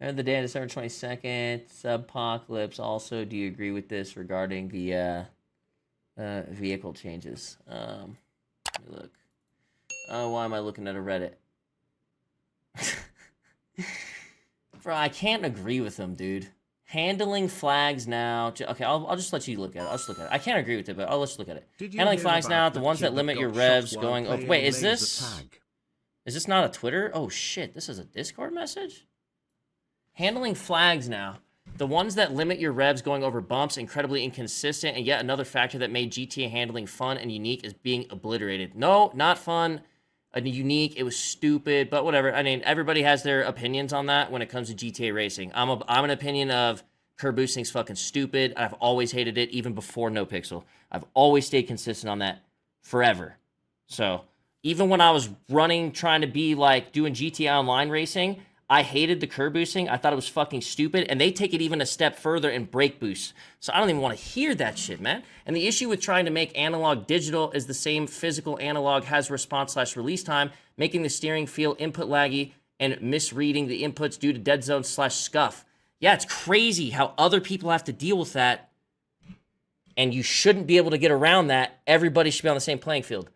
The day of December 22nd, Subpocalypse. Also, do you agree with this regarding the vehicle changes? Let me look. Why am I looking at a Reddit? Bro, I can't agree with them, dude. Handling flags now. Okay, I'll just let you look at it. I'll just look at it. I can't agree with it, but I'll just look at it. Handling flags now, the ones that limit your revs going over. Wait, is this? Is this not a Twitter? Oh shit, this is a Discord message? Handling flags now. The ones that limit your revs going over bumps, incredibly inconsistent, and yet another factor that made GTA handling fun and unique is being obliterated. No, not fun. Unique. It was stupid, but whatever. I mean, everybody has their opinions on that when it comes to GTA racing. I'm an opinion of curb boosting's fucking stupid. I've always hated it, even before NoPixel. I've always stayed consistent on that forever. So even when I was running, trying to be like doing GTA Online racing, I hated the curb boosting. I thought it was fucking stupid. And they take it even a step further in brake boost. So I don't even want to hear that shit, man. And the issue with trying to make analog digital is the same physical analog has response/release time, making the steering feel input laggy and misreading the inputs due to dead zone/scuff. Yeah, it's crazy how other people have to deal with that. And you shouldn't be able to get around that. Everybody should be on the same playing field.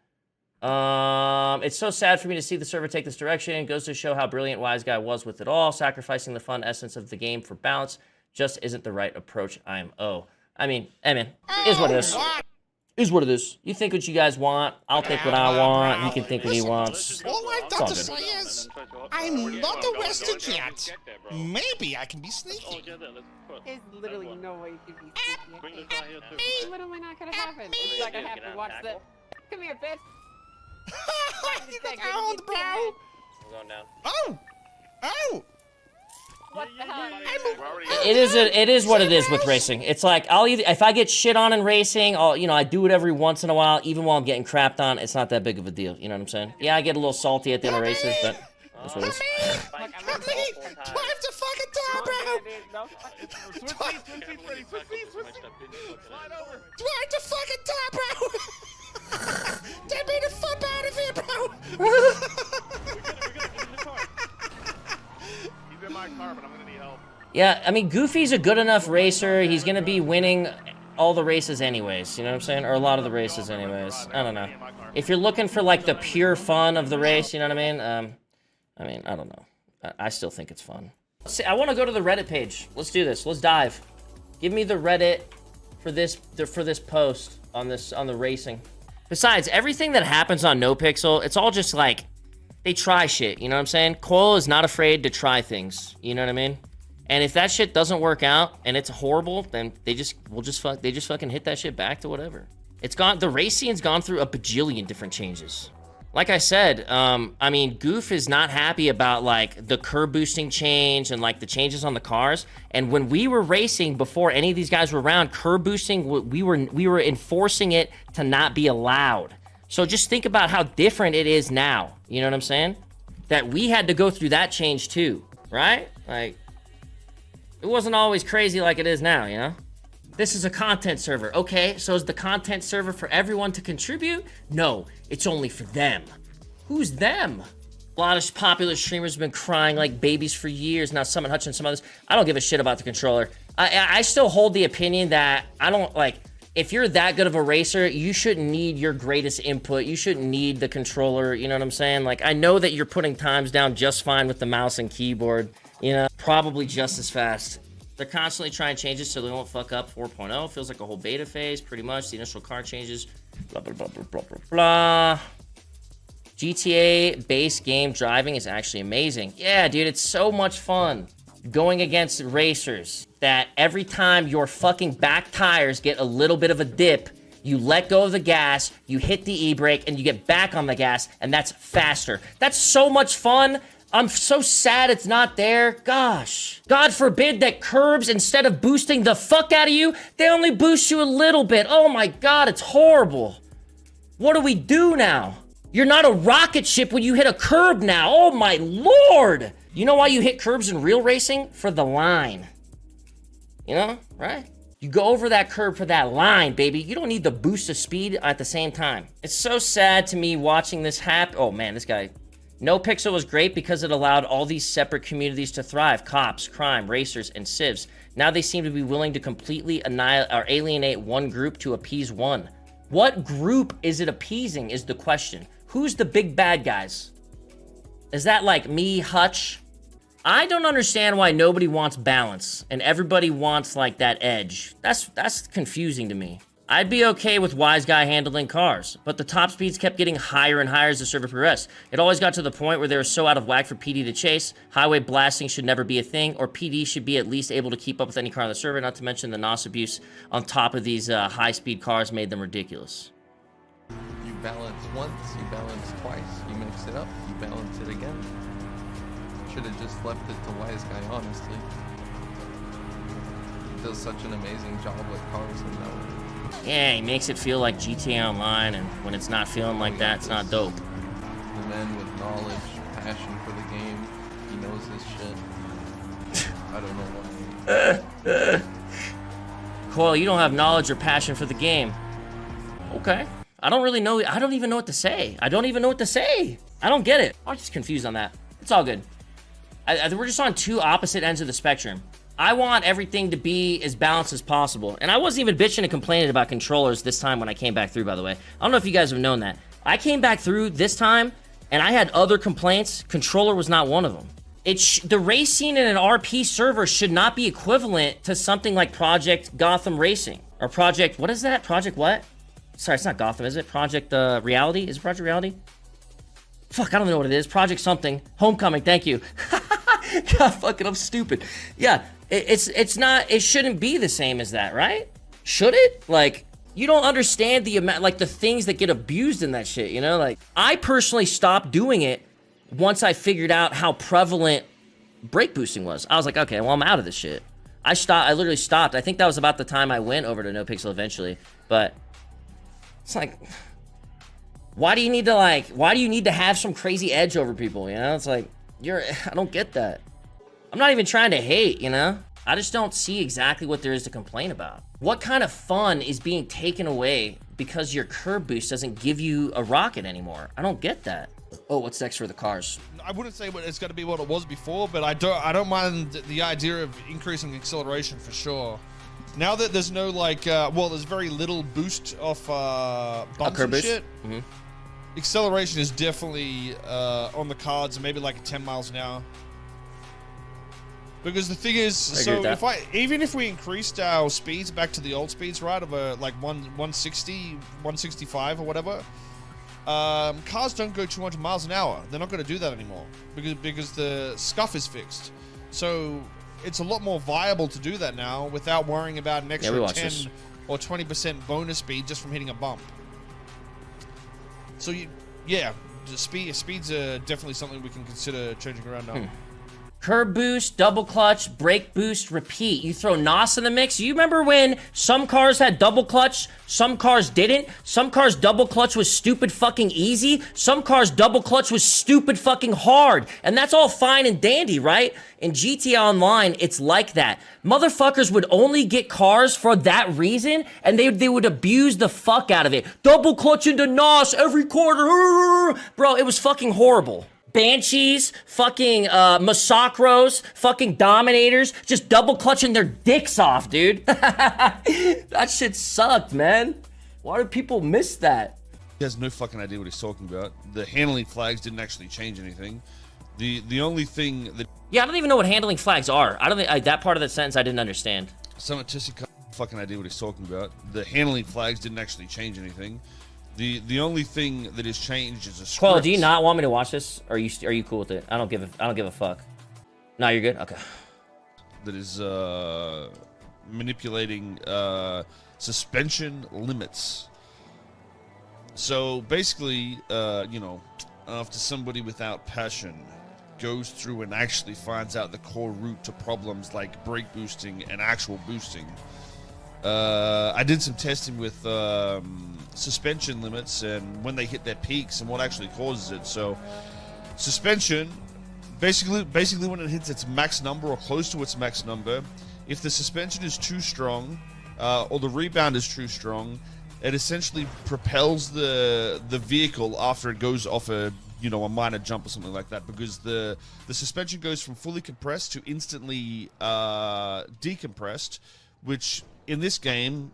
It's so sad for me to see the server take this direction. It goes to show how brilliant Wise Guy was with it all. Sacrificing the fun essence of the game for balance just isn't the right approach. I mean, is what it is. Is what it is. You think what you guys want. I'll think what I want. He can think what he wants. All I've got to say is, I'm not arrested yet. Maybe I can be sneaky. There's literally no way you can be sneaky. Literally not gonna happen. It's not gonna happen. Watch this. Come here, bitch. You got owned, bro! We're going down. Oh! Oh! What the hell? It is what it is with racing. It's like if I get shit on in racing, I do it every once in a while, even while I'm getting crapped on. It's not that big of a deal. You know what I'm saying? Yeah, I get a little salty at the end of races, but that's what it is. Do I have to fucking tell, bro? Do I have to fucking tell, bro? Get me the fuck out of here, bro! He's in my car, but I'm gonna need help. Yeah, I mean, Goofy's a good enough racer. He's gonna be winning all the races anyways, you know what I'm saying? Or a lot of the races anyways. I don't know. If you're looking for, like, the pure fun of the race, you know what I mean? I don't know. I still think it's fun. See, I want to go to the Reddit page. Let's do this. Let's dive. Give me the Reddit for this post on the racing. Besides, everything that happens on NoPixel, it's all just like, they try shit, you know what I'm saying? Koil is not afraid to try things, you know what I mean? And if that shit doesn't work out and it's horrible, then they just fucking hit that shit back to whatever. The race scene's gone through a bajillion different changes. Like I said, I mean, Goof is not happy about, like, the curb boosting change and, like, the changes on the cars. And when we were racing, before any of these guys were around, curb boosting, we were enforcing it to not be allowed. So just think about how different it is now. You know what I'm saying? That we had to go through that change too, right? Like, it wasn't always crazy like it is now, you know? This is a content server. Okay, so is the content server for everyone to contribute? No, it's only for them. Who's them? A lot of popular streamers have been crying like babies for years. Now Summit1g and some others. I don't give a shit about the controller. I still hold the opinion that if you're that good of a racer, you shouldn't need your greatest input. You shouldn't need the controller, you know what I'm saying? Like, I know that you're putting times down just fine with the mouse and keyboard, you know, probably just as fast. They're constantly trying changes so they won't fuck up 4.0. Feels like a whole beta phase, pretty much. The initial car changes, blah, blah, blah, blah, blah, blah, blah. GTA base game driving is actually amazing. Yeah, dude, it's so much fun going against racers that every time your fucking back tires get a little bit of a dip, you let go of the gas, you hit the e-brake, and you get back on the gas, and that's faster. That's so much fun. I'm so sad it's not there. Gosh. God forbid that curbs, instead of boosting the fuck out of you, they only boost you a little bit. Oh my God, it's horrible. What do we do now? You're not a rocket ship when you hit a curb now. Oh my Lord. You know why you hit curbs in real racing? For the line. You know, right? You go over that curb for that line, baby. You don't need the boost of speed at the same time. It's so sad to me watching this happen. Oh man, this guy NoPixel was great because it allowed all these separate communities to thrive. Cops, crime, racers, and civs. Now they seem to be willing to completely annihilate or alienate one group to appease one. What group is it appeasing is the question. Who's the big bad guys? Is that like me, Hutch? I don't understand why nobody wants balance and everybody wants like that edge. That's confusing to me. I'd be okay with Wise Guy handling cars, but the top speeds kept getting higher and higher as the server progressed. It always got to the point where they were so out of whack for PD to chase. Highway blasting should never be a thing, or PD should be at least able to keep up with any car on the server, not to mention the NOS abuse on top of these high-speed cars made them ridiculous. You balance once, you balance twice, you mix it up, you balance it again. Should have just left it to Wise Guy, honestly. He does such an amazing job with cars and now. Yeah, he makes it feel like GTA Online, and when it's not feeling like that, it's not dope. The man with knowledge, passion for the game, he knows his shit. I don't know why. Koil, you don't have knowledge or passion for the game. Okay. I don't really know. I don't even know what to say. I don't even know what to say. I don't get it. I'm just confused on that. It's all good. We're just on two opposite ends of the spectrum. I want everything to be as balanced as possible. And I wasn't even bitching and complaining about controllers this time when I came back through, by the way. I don't know if you guys have known that. I came back through this time, and I had other complaints. Controller was not one of them. The race scene in an RP server should not be equivalent to something like Project Gotham Racing. Or Project, what is that? Project what? Sorry, it's not Gotham, is it? Project Reality? Is it Project Reality? Fuck, I don't know what it is. Project something. Homecoming, thank you. God, fucking, I'm stupid. Yeah, it's not, it shouldn't be the same as that, right? Should it? Like, you don't understand the amount, like, the things that get abused in that shit, you know? Like, I personally stopped doing it once I figured out how prevalent brake boosting was. I was like, okay, well, I'm out of this shit. I literally stopped. I think that was about the time I went over to NoPixel eventually, but it's like, why do you need to have some crazy edge over people, you know? It's like, I don't get that. I'm not even trying to hate, you know? I just don't see exactly what there is to complain about. What kind of fun is being taken away because your curb boost doesn't give you a rocket anymore? I don't get that. Oh, what's next for the cars? I wouldn't say it's going to be what it was before, but I don't mind the idea of increasing acceleration for sure. Now that there's no like, well, there's very little boost off bumps and shit. Mm-hmm. Acceleration is definitely if the cards, maybe like 10 miles an hour. Because the thing is, so even if we increased our speeds back to the old speeds, right, of like 160, 165 or whatever, cars don't go 200 miles an hour. They're not going to do that anymore because the scuff is fixed. So it's a lot more viable to do that now without worrying about an extra 10 or 20% bonus speed just from hitting a bump. So yeah, speeds are definitely something we can consider changing around now. Curb boost, double clutch, brake boost, repeat. You throw NOS in the mix. You remember when some cars had double clutch, some cars didn't? Some cars double clutch was stupid fucking easy. Some cars double clutch was stupid fucking hard. And that's all fine and dandy, right? In GTA Online, it's like that. Motherfuckers would only get cars for that reason, and they would abuse the fuck out of it. Double clutch into NOS every quarter. Bro, it was fucking horrible. Banshees, fucking Massacros, fucking Dominators, just double clutching their dicks off, dude. That shit sucked, man. Why do people miss that? He has no fucking idea what he's talking about. The handling flags didn't actually change anything. The only thing that... Yeah, I don't even know what handling flags are. I don't think that part of the sentence I didn't understand. Summit1g fucking idea what he's talking about. The handling flags didn't actually change anything. The only thing that has changed is a script. Koil, do you not want me to watch this? Or are you cool with it? I don't give a fuck. No, you're good? Okay. That is manipulating suspension limits. So basically, you know, after somebody without passion goes through and actually finds out the core root to problems like brake boosting and actual boosting. I did some testing with suspension limits and when they hit their peaks and what actually causes it. So suspension, basically when it hits its max number or close to its max number, if the suspension is too strong or the rebound is too strong, it essentially propels the vehicle after it goes off a you know, a minor jump or something like that, because the suspension goes from fully compressed to instantly decompressed, which in this game,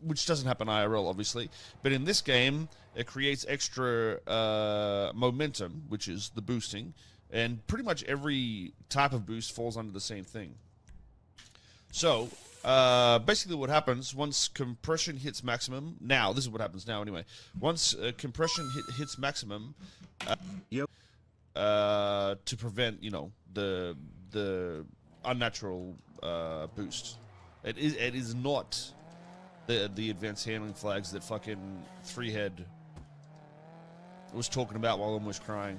which doesn't happen IRL obviously, but in this game it creates extra momentum, which is the boosting, and pretty much every type of boost falls under the same thing. So basically what happens once compression hits maximum, now this is what happens now anyway, once compression hits maximum, to prevent, you know, the unnatural boost. It is not the advanced handling flags that fucking Threehead was talking about while almost crying.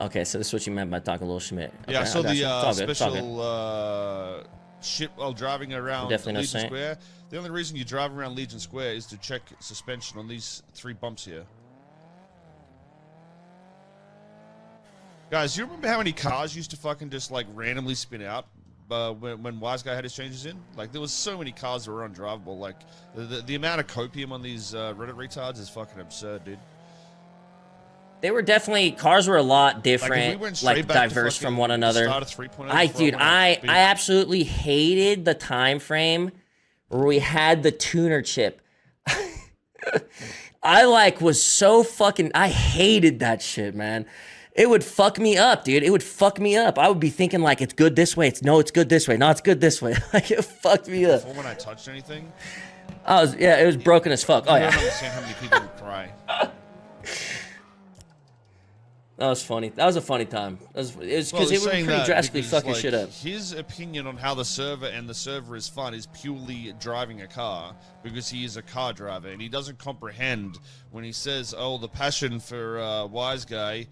Okay, so this is what you meant by talking a little Schmidt. Okay, Yeah, so the special shit while driving around Definitely Legion no Square. The only reason you drive around Legion Square is to check suspension on these 3 bumps here. Guys, you remember how many cars used to fucking just like randomly spin out when Wise Guy had his changes in? Like, there was so many cars that were undrivable. Like, the amount of copium on these Reddit retards is fucking absurd, dude. They were definitely, cars were a lot different, like diverse from one another. I absolutely hated the time frame where we had the tuner chip. I hated that shit, man. It would fuck me up, dude. It would fuck me up. I would be thinking like, it's good this way. It's good this way. No, it's good this way. Like, it fucked me up. Before when I touched anything, it was broken as fuck. Oh yeah. I don't understand how many people would cry. That was funny. That was a funny time. It was because it would pretty drastically fucking shit up. His opinion on how the server is fun is purely driving a car, because he is a car driver, and he doesn't comprehend when he says, "Oh, the passion for Wise Guy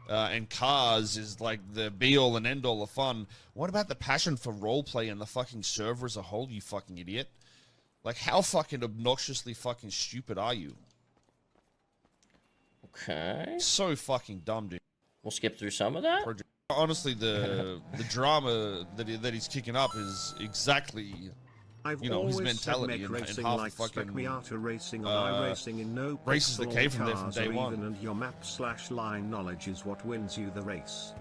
and cars is like the be-all and end-all of fun." What about the passion for roleplay and the fucking server as a whole, you fucking idiot? Like, how fucking obnoxiously fucking stupid are you? Okay. So fucking dumb, dude. We'll skip through some of that. Honestly, the drama that he's kicking up is exactly, you know, his mentality and half the fucking races that came from there from day one. And your map/line knowledge is what wins you the race.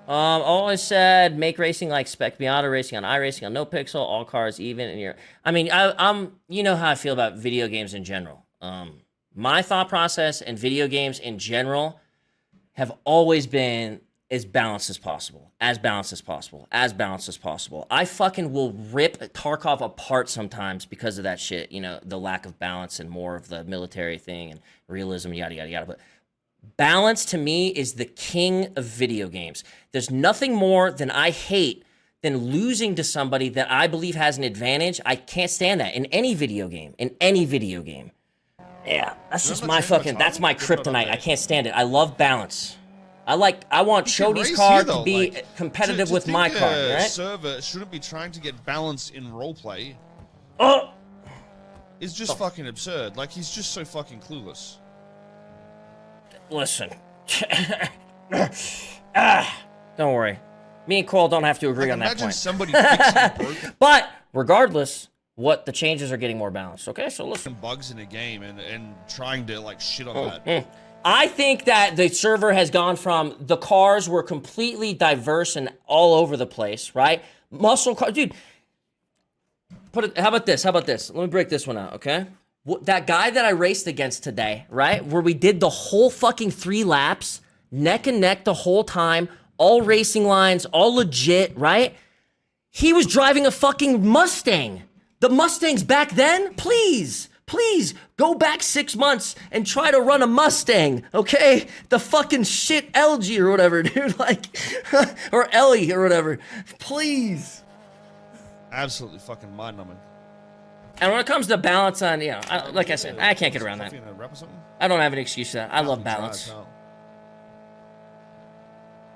Always said make racing like Spec Miata, racing on iRacing on NoPixel, all cars even. And I'm you know how I feel about video games in general. My thought process and video games in general have always been as balanced as possible. As balanced as possible. As balanced as possible. I fucking will rip Tarkov apart sometimes because of that shit. You know, the lack of balance and more of the military thing and realism, yada, yada, yada. But balance to me is the king of video games. There's nothing more than I hate than losing to somebody that I believe has an advantage. I can't stand that in any video game. In any video game. Yeah, that's just my fucking, that's my kryptonite. I can't stand it. I love balance. I want Chody's car to be competitive with my car, right? Server shouldn't be trying to get balance in roleplay. It's just fucking absurd. Like, he's just so fucking clueless. Listen. Don't worry. Me and Koil don't have to agree on that point. Imagine somebody fixing broken. But regardless, what the changes are getting more balanced. Okay, so listen. Bugs in a game and trying to like shit on that. I think that the server has gone from the cars were completely diverse and all over the place, right? Muscle car, dude. How about this? Let me break this one out, okay? That guy that I raced against today, right? Where we did the whole fucking 3 laps, neck and neck the whole time, all racing lines, all legit, right? He was driving a fucking Mustang. The Mustangs back then, please go back 6 months and try to run a Mustang, okay? The fucking shit Elegy or whatever, dude, like, or Ellie or whatever, please. Absolutely fucking mind-numbing. And when it comes to balance on, you know, like I said, I can't get around that. I don't have an excuse for that. I love balance.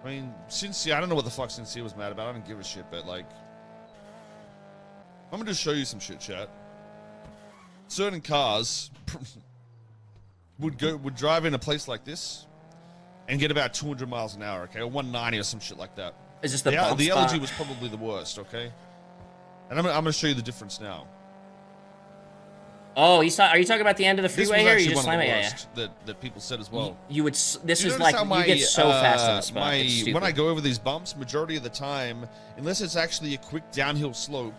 I mean, Sincere, I don't know what the fuck Sincere was mad about. I don't give a shit, but like, I'm gonna just show you some shit, chat. Certain cars would drive in a place like this and get about 200 miles an hour, okay, or 190 or some shit like that. Is this the bump the spot? Elegy was probably the worst, okay? And I'm gonna show you the difference now. Oh, are you talking about the end of the This freeway was here? Or actually you just one slam of the it? Yeah, worst that people said as well. You would. This You is notice like how you get so fast in the spot. It's stupid. when I go over these bumps, majority of the time, unless it's actually a quick downhill slope,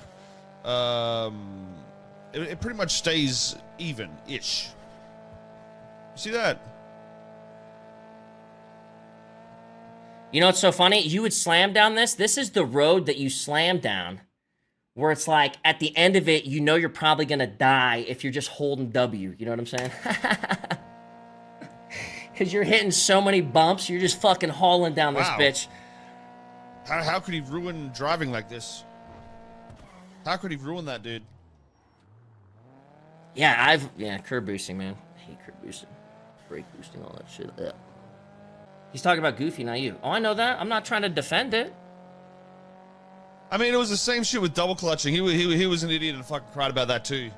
it pretty much stays even-ish. You see that? You know what's so funny? You would slam down this. This is the road that you slam down, where it's like at the end of it, you know you're probably gonna die if you're just holding W. You know what I'm saying? Because you're hitting so many bumps, you're just fucking hauling down this Wow. bitch. How could he ruin driving like this? How could he ruin that, dude? Yeah, curb boosting, man. I hate curb boosting, brake boosting, all that shit. Yeah. He's talking about Goofy, not you. Oh, I know that. I'm not trying to defend it. I mean, it was the same shit with double clutching. He was an idiot and fucking cried about that too.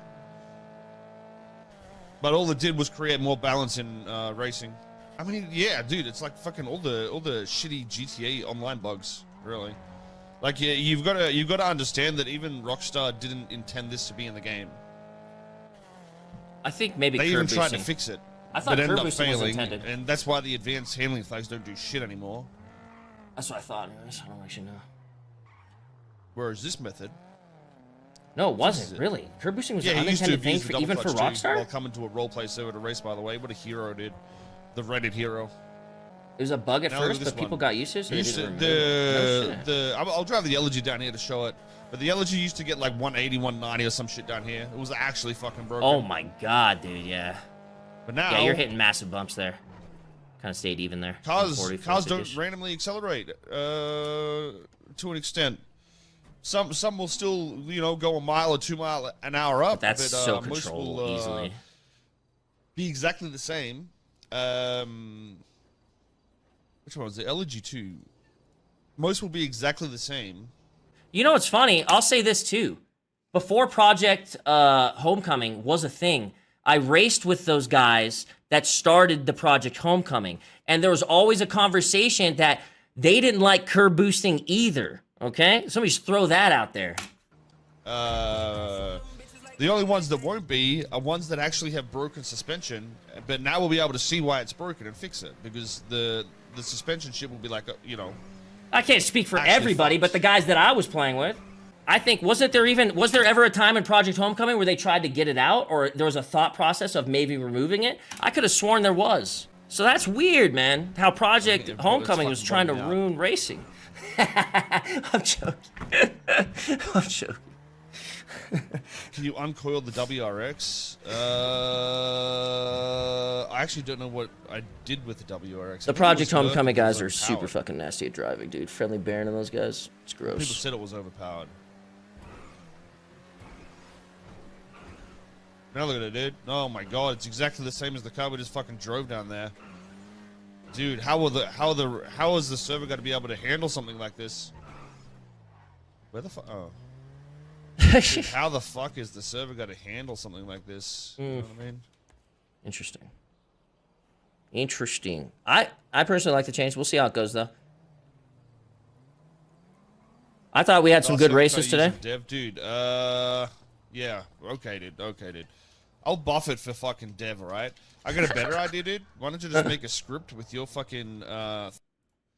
But all it did was create more balance in racing. I mean, yeah, dude, it's like fucking all the shitty GTA online bugs, really. Like, yeah, you've got to understand that even Rockstar didn't intend this to be in the game. I think maybe They curb even boosting. tried to fix it, I thought but ended curb up boosting was failing, intended. and that's why the advanced handling flags don't do shit anymore. That's what I thought, anyways. I don't actually know. Whereas this method, No, it is wasn't it? really. Curb boosting was yeah, an he used to unintended thing abuse the for double even for clutch too, while Rockstar. coming to a roleplay server to race. By the way, what a hero, dude! The Reddit hero. It was a bug at Now look at first, this but people one. got used to it. So they Used didn't to, remove it. No shit. I'll drive the Elegy down here to show it, but the Elegy used to get like 180, 190 or some shit down here. It was actually fucking broken. Oh my god, dude, yeah. But now, Yeah, you're hitting massive bumps there. Kind of stayed even there. cars 40, don't 46-ish. randomly accelerate to an extent. Some will still, you know, go a mile or 2 mile an hour up. But that's so most controlled will, easily. be exactly the same. Which one was it? Elegy 2. Most will be exactly the same. You know what's funny? I'll say this too. Before Project Homecoming was a thing, I raced with those guys that started the Project Homecoming. And there was always a conversation that they didn't like curb boosting either. Okay? Somebody just throw that out there. The only ones that won't be are ones that actually have broken suspension, but now we'll be able to see why it's broken and fix it, because the suspension shit will be like, you know. I can't speak for Actually everybody, fucked. but the guys that I was playing with, I think, was there ever a time in Project Homecoming where they tried to get it out, or there was a thought process of maybe removing it? I could have sworn there was. So that's weird, man, how Project Yeah, but Homecoming it's was trying to fucking bummed out. ruin racing. I'm joking. I'm joking. Can you uncoil the WRX? I actually don't know what I did with the WRX. The Project Homecoming guys are super fucking nasty at driving, dude. Friendly Baron and those guys, it's People gross. said it was overpowered. Now look at it, dude. Oh my god, it's exactly the same as the car we just fucking drove down there. Dude, how is the server going to be able to handle something like this? Where the fuck? Oh. Dude, how the fuck is the server going to handle something like this? You know what I mean? Interesting. Interesting. I personally like the change. We'll see how it goes, though. I thought we had some good Also, races try today. using Dev, dude. Yeah. Okay, dude. Okay, dude. I'll buff it for fucking Dev, alright? I got a better idea, dude. Why don't you just make a script with your fucking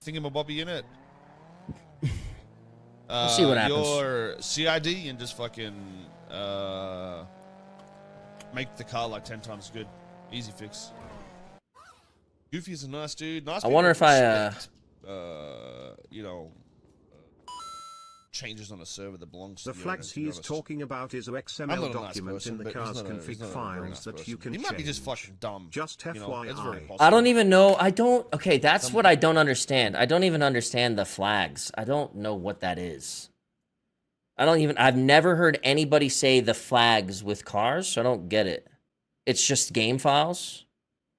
thingamabobby in it? We'll see what happens. Your CID and just fucking make the car like 10 times good. Easy fix. Goofy is a nice dude. Nice. I wonder people if I, respect, you know, changes on a server that belongs to The the flags owner, to be he is honest. talking about is a I'm XML not a nice document person, in the but car's he's not a config very files nice that person. you can He change. might be just fucking dumb. Just you know, it's very FYI. possible. I don't even know. Okay, that's what I don't understand. I don't even understand the flags. I don't know what that is. I've never heard anybody say the flags with cars, so I don't get it. It's just game files?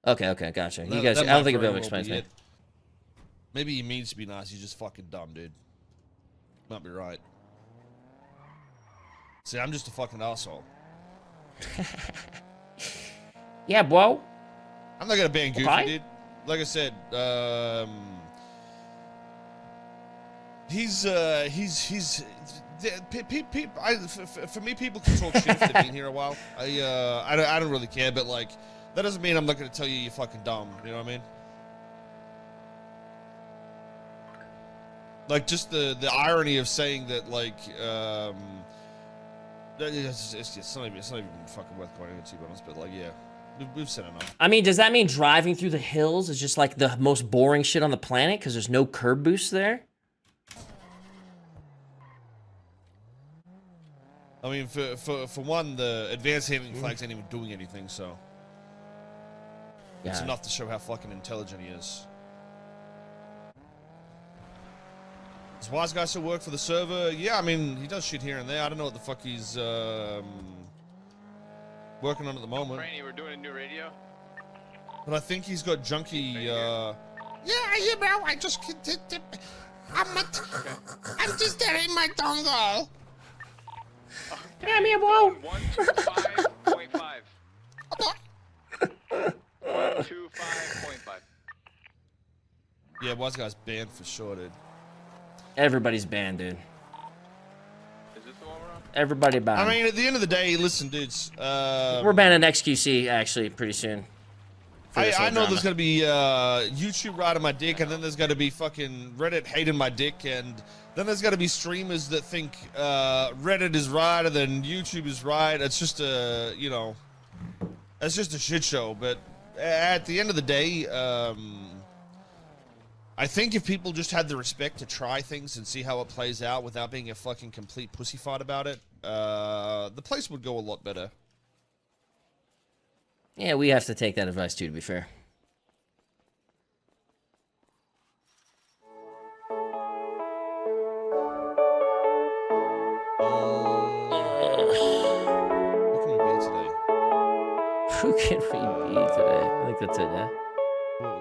Okay, gotcha. You guys, I don't think you'll be able to explain to me. Maybe he means to be nice. He's just fucking dumb, dude. Might be right. See, I'm just a fucking asshole. Yeah, bro. I'm not gonna ban Goofy, Okay. dude. Like I said, he's For me, people can talk shit if they've been here a while. I don't really care, but like, that doesn't mean I'm not going to tell you you're fucking dumb. You know what I mean? Like, just the irony of saying that, like, it's not even fucking worth going into, to be honest. But like, yeah, we've said enough. I mean, does that mean driving through the hills is just like the most boring shit on the planet because there's no curb boost there? I mean, for one, the advanced handling flags ain't even doing anything, so it's enough to show how fucking intelligent he is. Does Wise Guy still work for the server? Yeah, I mean, he does shit here and there. I don't know what the fuck he's working on at the moment. Franny, we're doing a new radio. But I think he's got junky. Yeah, you know, I'm just staring my dongle. Damn you, boy! 125.5. 125.5. Yeah, Wise Guy's banned for sure, dude. Everybody's banned, dude. Is this the one we're on? Everybody banned. I mean, at the end of the day, listen, dudes. We're banning XQC actually pretty soon. I know there's gonna be YouTube riding my dick, and then there's gonna be fucking Reddit hating my dick, and then there's gonna be streamers that think Reddit is right and then YouTube is right. It's just a, you know, it's just a shit show. But at the end of the day, I think if people just had the respect to try things and see how it plays out without being a fucking complete pussyfart about it, the place would go a lot better. Yeah, we have to take that advice too, to be fair. What can we be today? Who can we be today? I think that's it, yeah? Well,